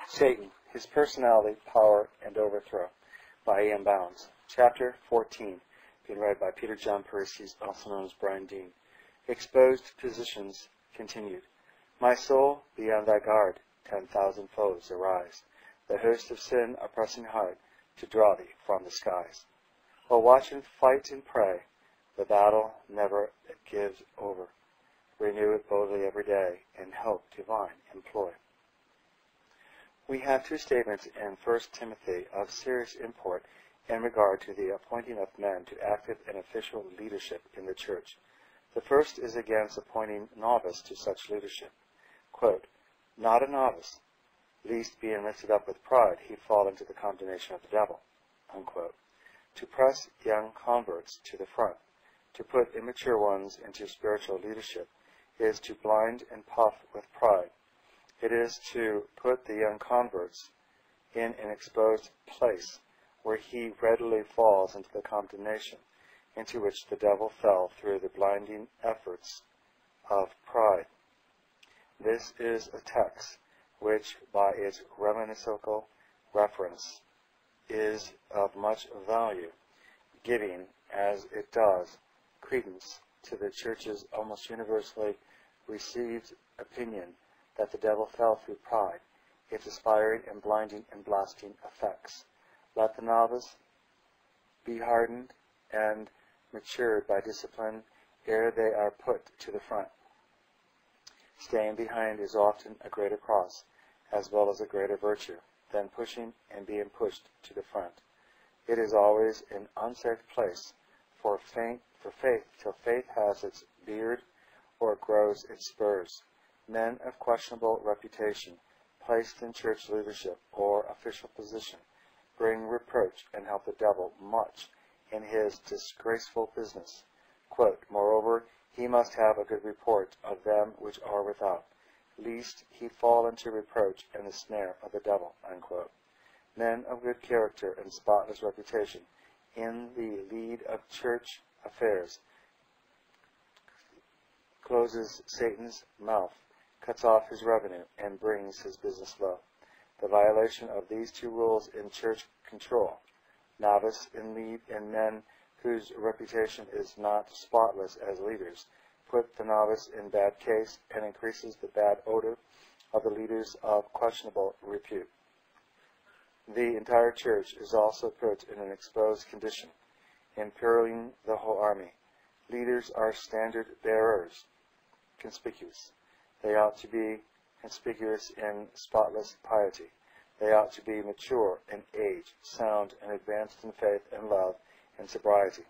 Satan, His Personality, Power, and Overthrow, by E.M. Bounds. Chapter 14, being read by Peter John Parisi, also known as Brian Dean. Exposed Positions continued. My soul, be on thy guard. 10,000 foes arise. The host of sin are pressing hard to draw thee from the skies. O watch and fight and pray. The battle never gives over. Renew it boldly every day, and hope divine employ. We have two statements in 1 Timothy of serious import in regard to the appointing of men to active and official leadership in the church. The first is against appointing novice to such leadership. Quote, not a novice, lest being lifted up with pride he fall into the condemnation of the devil. Unquote. To press young converts to the front, to put immature ones into spiritual leadership, is to blind and puff with pride. It is to put the young converts in an exposed place where he readily falls into the condemnation into which the devil fell through the blinding efforts of pride. This is a text which, by its reminiscible reference, is of much value, giving, as it does, credence to the Church's almost universally received opinion that the devil fell through pride, its aspiring and blinding and blasting effects. Let the novice be hardened and matured by discipline ere they are put to the front. Staying behind is often a greater cross, as well as a greater virtue, than pushing and being pushed to the front. It is always an unsafe place for faith till faith has its beard or grows its spurs. Men of questionable reputation, placed in church leadership or official position, bring reproach and help the devil much in his disgraceful business. Quote, moreover, he must have a good report of them which are without, lest he fall into reproach and the snare of the devil. Unquote. Men of good character and spotless reputation in the lead of church affairs closes Satan's mouth, cuts off his revenue, and brings his business low. The violation of these two rules in church control, novice in lead and men whose reputation is not spotless as leaders, put the novice in bad case and increases the bad odor of the leaders of questionable repute. The entire church is also put in an exposed condition, imperiling the whole army. Leaders are standard bearers, conspicuous. They ought to be conspicuous in spotless piety. They ought to be mature in age, sound, and advanced in faith and love and sobriety.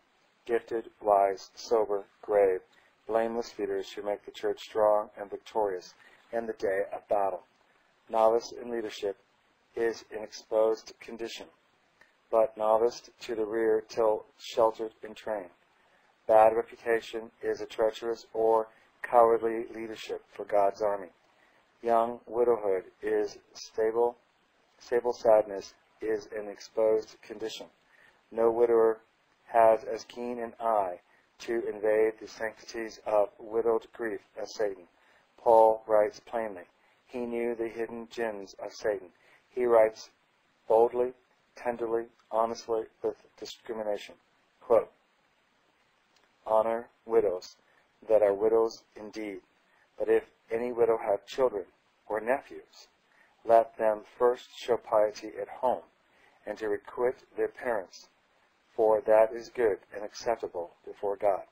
Gifted, wise, sober, grave, blameless leaders who make the church strong and victorious in the day of battle. Novice in leadership is in exposed condition, but novice to the rear till sheltered in train. Bad reputation is a treacherous or cowardly leadership for God's army. Young widowhood is stable sadness is an exposed condition. No widower has as keen an eye to invade the sanctities of widowed grief as Satan. Paul writes plainly, he knew the hidden gins of Satan. He writes boldly, tenderly, honestly, with discrimination. Quote, honor widows that are widows indeed, but if any widow have children or nephews, let them first show piety at home, and to requite their parents, for that is good and acceptable before God.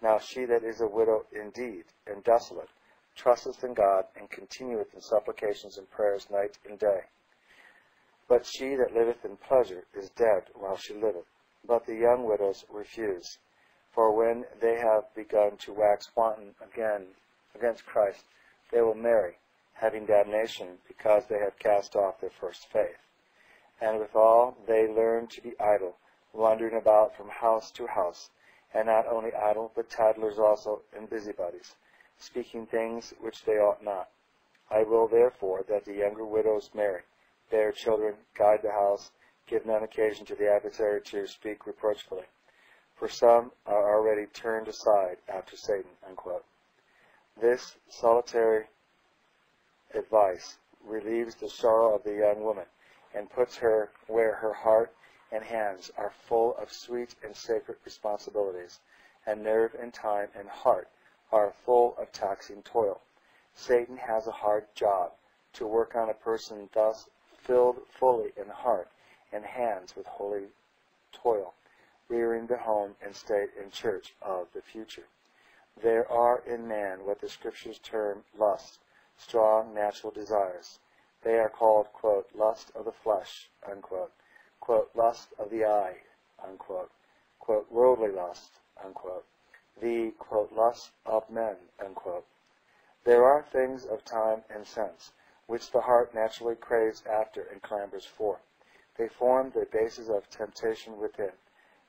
Now she that is a widow indeed, and desolate, trusteth in God, and continueth in supplications and prayers night and day. But she that liveth in pleasure is dead while she liveth. But the young widows refuse. For when they have begun to wax wanton again against Christ, they will marry, having damnation, because they have cast off their first faith. And withal they learn to be idle, wandering about from house to house, and not only idle, but tattlers also, and busybodies, speaking things which they ought not. I will therefore that the younger widows marry, bear children, guide the house, give none occasion to the adversary to speak reproachfully. For some are already turned aside after Satan. Unquote. This solitary advice relieves the sorrow of the young woman, and puts her where her heart and hands are full of sweet and sacred responsibilities, and nerve and time and heart are full of taxing toil. Satan has a hard job to work on a person thus filled fully in heart and hands with holy toil, rearing the home and state and church of the future. There are in man what the Scriptures term lust, strong natural desires. They are called, quote, lust of the flesh, unquote, quote, lust of the eye, unquote, quote, worldly lust, unquote, the, quote, lust of men, unquote. There are things of time and sense, which the heart naturally craves after and clamors for. They form the basis of temptation within.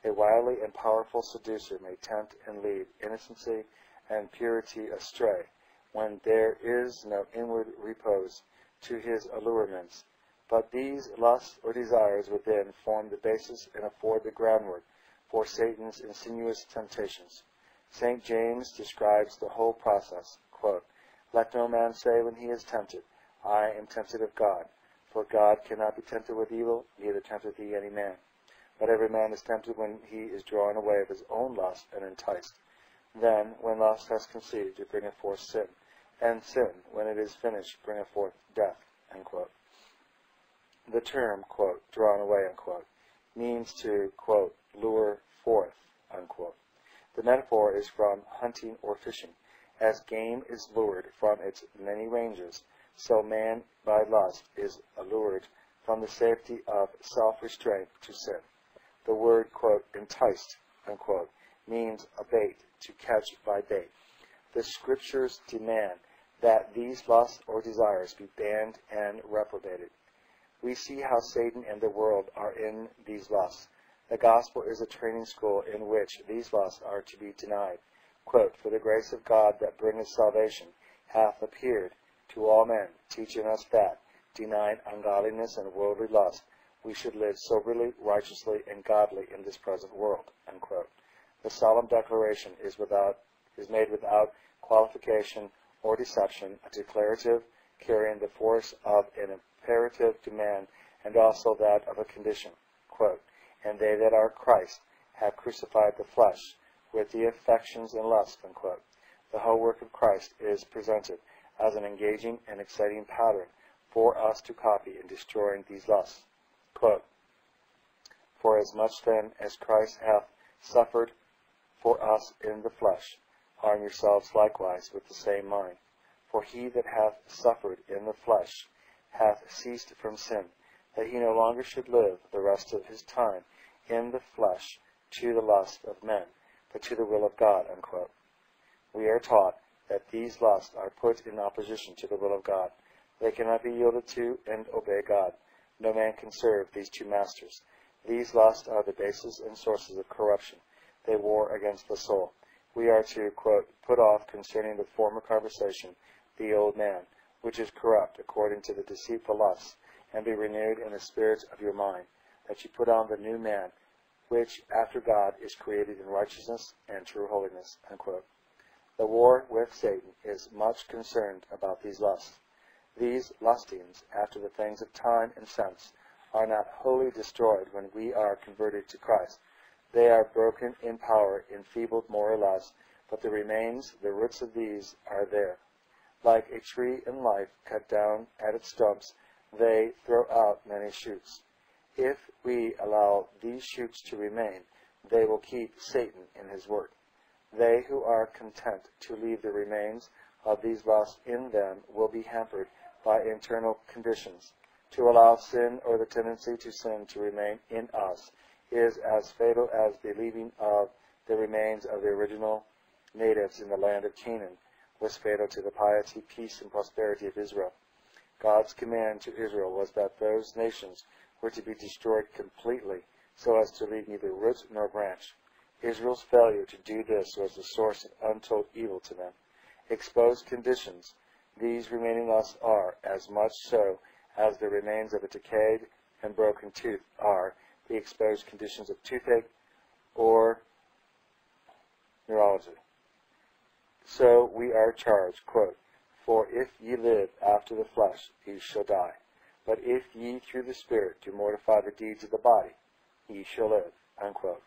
A wily and powerful seducer may tempt and lead innocency and purity astray, when there is no inward repose to his allurements. But these lusts or desires within form the basis and afford the groundwork for Satan's insidious temptations. St. James describes the whole process, quote, let no man say when he is tempted, I am tempted of God. For God cannot be tempted with evil, neither tempteth he any man. But every man is tempted when he is drawn away of his own lust and enticed. Then, when lust has conceived, it bringeth forth sin. And sin, when it is finished, bringeth forth death, unquote. The term, quote, drawn away, unquote, means to, quote, lure forth, unquote. The metaphor is from hunting or fishing. As game is lured from its many ranges, so man by lust is allured from the safety of self-restraint to sin. The word, quote, enticed, unquote, means a bait, to catch by bait. The Scriptures demand that these lusts or desires be banned and reprobated. We see how Satan and the world are in these lusts. The gospel is a training school in which these lusts are to be denied. Quote, for the grace of God that bringeth salvation hath appeared to all men, teaching us that, denying ungodliness and worldly lust, we should live soberly, righteously, and godly in this present world, unquote. The solemn declaration is made without qualification or deception, a declarative carrying the force of an imperative demand and also that of a condition. Quote, and they that are Christ have crucified the flesh with the affections and lusts, unquote. The whole work of Christ is presented as an engaging and exciting pattern for us to copy in destroying these lusts. Quote, for as much then as Christ hath suffered for us in the flesh, arm yourselves likewise with the same mind. For he that hath suffered in the flesh hath ceased from sin, that he no longer should live the rest of his time in the flesh to the lust of men, but to the will of God, unquote. We are taught that these lusts are put in opposition to the will of God. They cannot be yielded to and obey God. No man can serve these two masters. These lusts are the basis and sources of corruption. They war against the soul. We are to, quote, put off concerning the former conversation the old man, which is corrupt according to the deceitful lusts, and be renewed in the spirit of your mind, that you put on the new man, which after God is created in righteousness and true holiness, unquote. The war with Satan is much concerned about these lusts. These lustings after the things of time and sense are not wholly destroyed when we are converted to Christ. They are broken in power, enfeebled more or less, but the remains, the roots of these, are there. Like a tree in life cut down at its stumps, they throw out many shoots. If we allow these shoots to remain, they will keep Satan in his work. They who are content to leave the remains of these lusts in them will be hampered by internal conditions. To allow sin or the tendency to sin to remain in us is as fatal as the leaving of the remains of the original natives in the land of Canaan was fatal to the piety, peace, and prosperity of Israel. God's command to Israel was that those nations were to be destroyed completely so as to leave neither root nor branch. Israel's failure to do this was the source of untold evil to them. Exposed conditions, these remaining lusts are, as much so as the remains of a decayed and broken tooth are the exposed conditions of toothache or neurology. So we are charged, quote, For if ye live after the flesh, ye shall die. But if ye through the Spirit do mortify the deeds of the body, ye shall live. Unquote.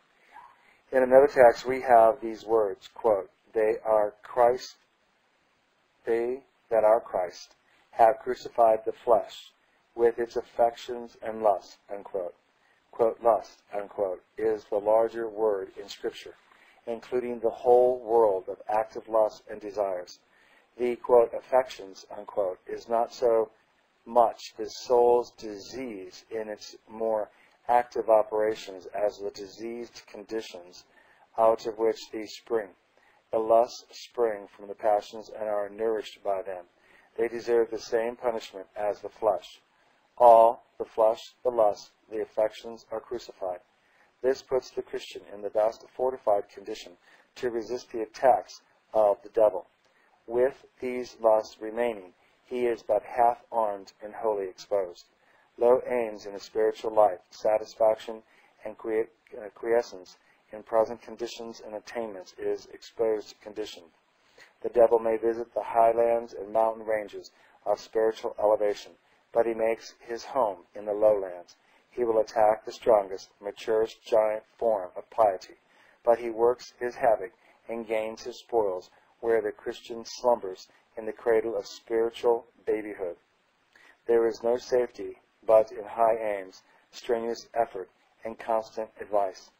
In another text, we have these words, quote, they that are Christ have crucified the flesh with its affections and lusts, unquote. Quote, lust, unquote, is the larger word in Scripture, including the whole world of active lust and desires. The, quote, affections, unquote, is not so much the soul's disease in its more active operations as the diseased conditions out of which these spring. The lusts spring from the passions and are nourished by them. They deserve the same punishment as the flesh. All, the flesh, the lust, the affections, are crucified. This puts the Christian in the best fortified condition to resist the attacks of the devil. With these lusts remaining, he is but half-armed and wholly exposed. Low aims in a spiritual life, satisfaction and quiescence in present conditions and attainments is exposed condition. The devil may visit the highlands and mountain ranges of spiritual elevation, but he makes his home in the lowlands. He will attack the strongest, maturest giant form of piety, but he works his havoc and gains his spoils where the Christian slumbers in the cradle of spiritual babyhood. There is no safety but in high aims, strenuous effort, and constant advice.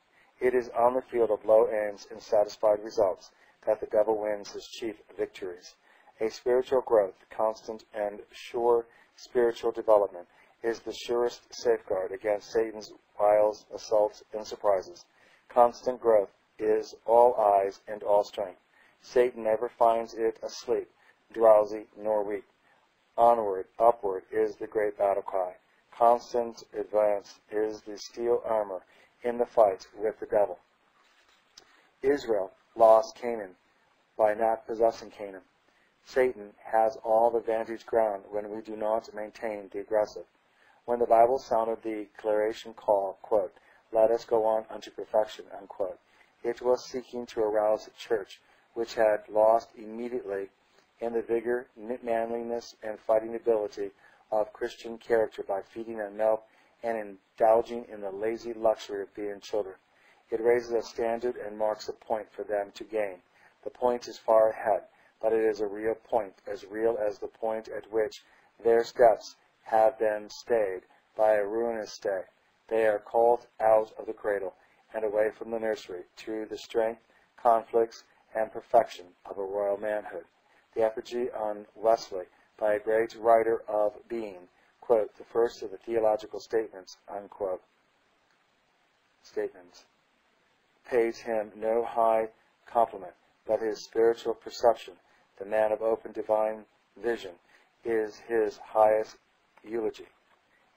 It is on the field of low aims and satisfied results that the devil wins his chief victories. A spiritual growth, constant and sure spiritual development, is the surest safeguard against Satan's wiles, assaults, and surprises. Constant growth is all eyes and all strength. Satan never finds it asleep, drowsy, nor weak. Onward, upward is the great battle cry. Constant advance is the steel armor in the fight with the devil. Israel lost Canaan by not possessing Canaan. Satan has all the vantage ground when we do not maintain the aggressive. When the Bible sounded the declaration call, quote, let us go on unto perfection, unquote, it was seeking to arouse the church, which had lost immediately in the vigor, manliness, and fighting ability of Christian character by feeding on milk and indulging in the lazy luxury of being children. It raises a standard and marks a point for them to gain. The point is far ahead, but it is a real point, as real as the point at which their steps have been stayed by a ruinous stay. They are called out of the cradle and away from the nursery to the strength, conflicts, and perfection of a royal manhood. The effigy on Wesley by a great writer of being, quote, the first of the theological statements, unquote, statements, pays him no high compliment, but his spiritual perception, the man of open divine vision, is his highest eulogy.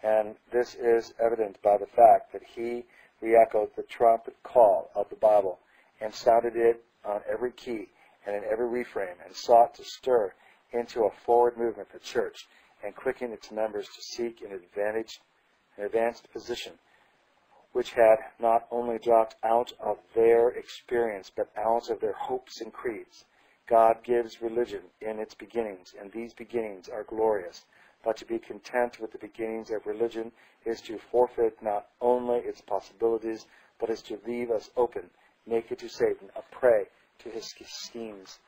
And this is evident by the fact that he re-echoed the trumpet call of the Bible and sounded it on every key and in every refrain and sought to stir into a forward movement the church and quicken its members to seek an advanced position which had not only dropped out of their experience but out of their hopes and creeds. God gives religion in its beginnings, and these beginnings are glorious. But to be content with the beginnings of religion is to forfeit not only its possibilities, but is to leave us open, naked to Satan, a prey to his schemes.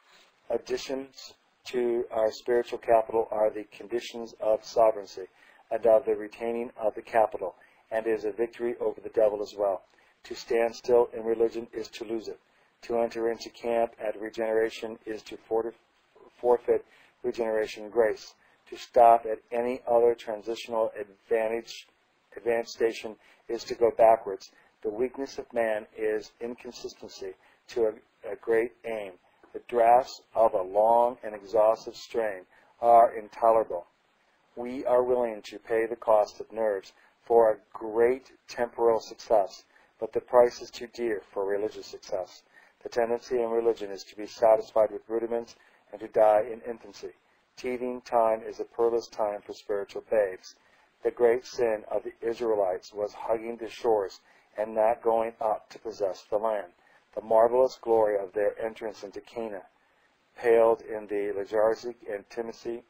Additions to our spiritual capital are the conditions of sovereignty and of the retaining of the capital, and is a victory over the devil as well. To stand still in religion is to lose it. To enter into camp at regeneration is to forfeit regeneration grace. To stop at any other transitional advanced station is to go backwards. The weakness of man is inconsistency to a great aim. The drafts of a long and exhaustive strain are intolerable. We are willing to pay the cost of nerves for a great temporal success, but the price is too dear for religious success. The tendency in religion is to be satisfied with rudiments and to die in infancy. Teething time is a perilous time for spiritual babes. The great sin of the Israelites was hugging the shores and not going up to possess the land. The marvelous glory of their entrance into Canaan paled in the lethargic intimacy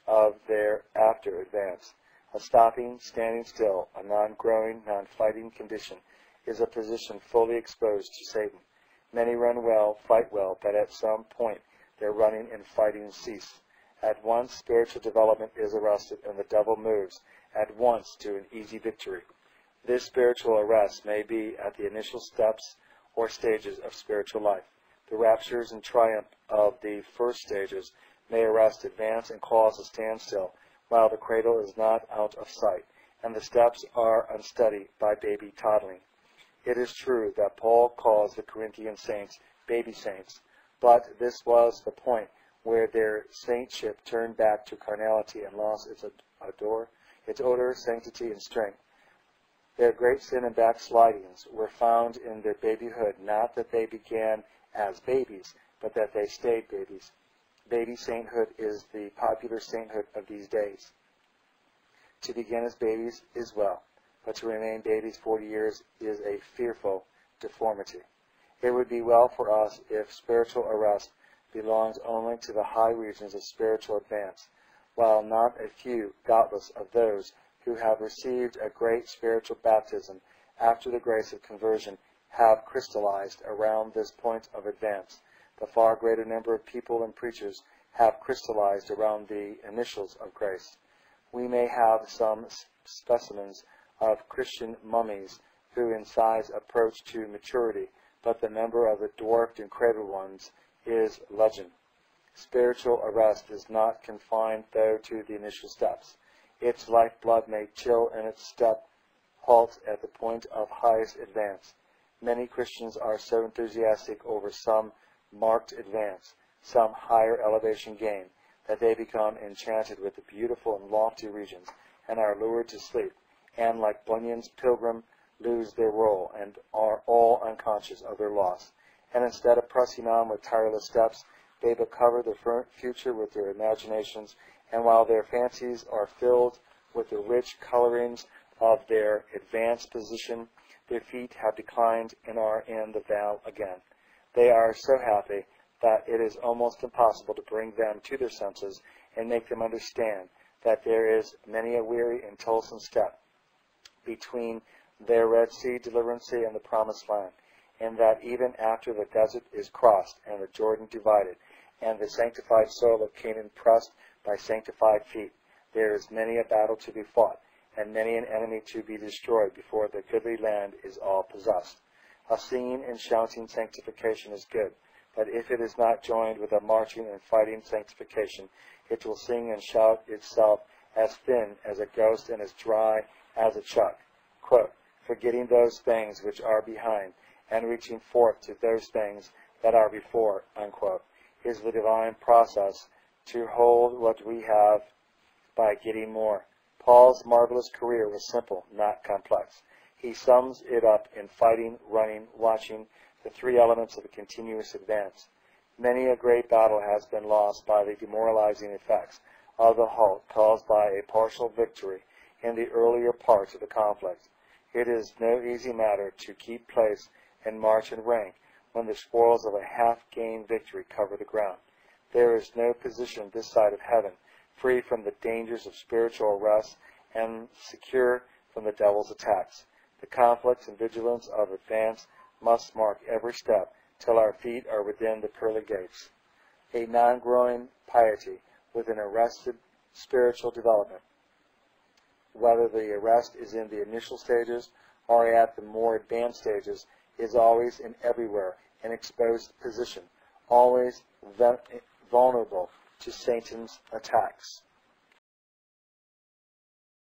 of their after advance. A stopping, standing still, a non-growing, non-fighting condition is a position fully exposed to Satan. Many run well, fight well, but at some point their running and fighting cease. At once spiritual development is arrested and the devil moves at once to an easy victory. This spiritual arrest may be at the initial steps or stages of spiritual life. The raptures and triumph of the first stages may arrest advance and cause a standstill while the cradle is not out of sight and the steps are unsteady by baby toddling. It is true that Paul calls the Corinthian saints baby saints, but this was the point where their saintship turned back to carnality and lost its odor, sanctity, and strength. Their great sin and backslidings were found in their babyhood, not that they began as babies, but that they stayed babies. Baby sainthood is the popular sainthood of these days. To begin as babies is well, but to remain babies 40 years is a fearful deformity. It would be well for us if spiritual arrest belongs only to the high regions of spiritual advance, while not a few, doubtless, of those who have received a great spiritual baptism after the grace of conversion have crystallized around this point of advance. The far greater number of people and preachers have crystallized around the initials of grace. We may have some specimens of Christian mummies who in size approach to maturity, but the number of the dwarfed and cradled ones is legend. Spiritual arrest is not confined, though, to the initial steps. Its lifeblood may chill in its step, halt at the point of highest advance. Many Christians are so enthusiastic over some marked advance, some higher elevation gain, that they become enchanted with the beautiful and lofty regions and are lured to sleep, and like Bunyan's pilgrim, lose their role and are all unconscious of their loss. And instead of pressing on with tireless steps, they but cover the future with their imaginations, and while their fancies are filled with the rich colorings of their advanced position, their feet have declined and are in the vale again. They are so happy that it is almost impossible to bring them to their senses and make them understand that there is many a weary and toilsome step between their Red Sea deliverancy and the Promised Land, and that even after the desert is crossed and the Jordan divided, and the sanctified soil of Canaan pressed by sanctified feet, there is many a battle to be fought, and many an enemy to be destroyed before the goodly land is all possessed. A singing and shouting sanctification is good, but if it is not joined with a marching and fighting sanctification, it will sing and shout itself as thin as a ghost and as dry as a chuck. Quote, forgetting those things which are behind, and reaching forth to those things that are before, unquote, is the divine process to hold what we have by getting more. Paul's marvelous career was simple, not complex. He sums it up in fighting, running, watching, the three elements of a continuous advance. Many a great battle has been lost by the demoralizing effects of the halt caused by a partial victory in the earlier parts of the conflict. It is no easy matter to keep place and march and rank when the spoils of a half-gained victory cover the ground. There is no position this side of heaven free from the dangers of spiritual arrest and secure from the devil's attacks. The conflicts and vigilance of advance must mark every step till our feet are within the pearly gates. A non-growing piety with an arrested spiritual development, whether the arrest is in the initial stages or at the more advanced stages, is always and everywhere an exposed position, always vulnerable to Satan's attacks.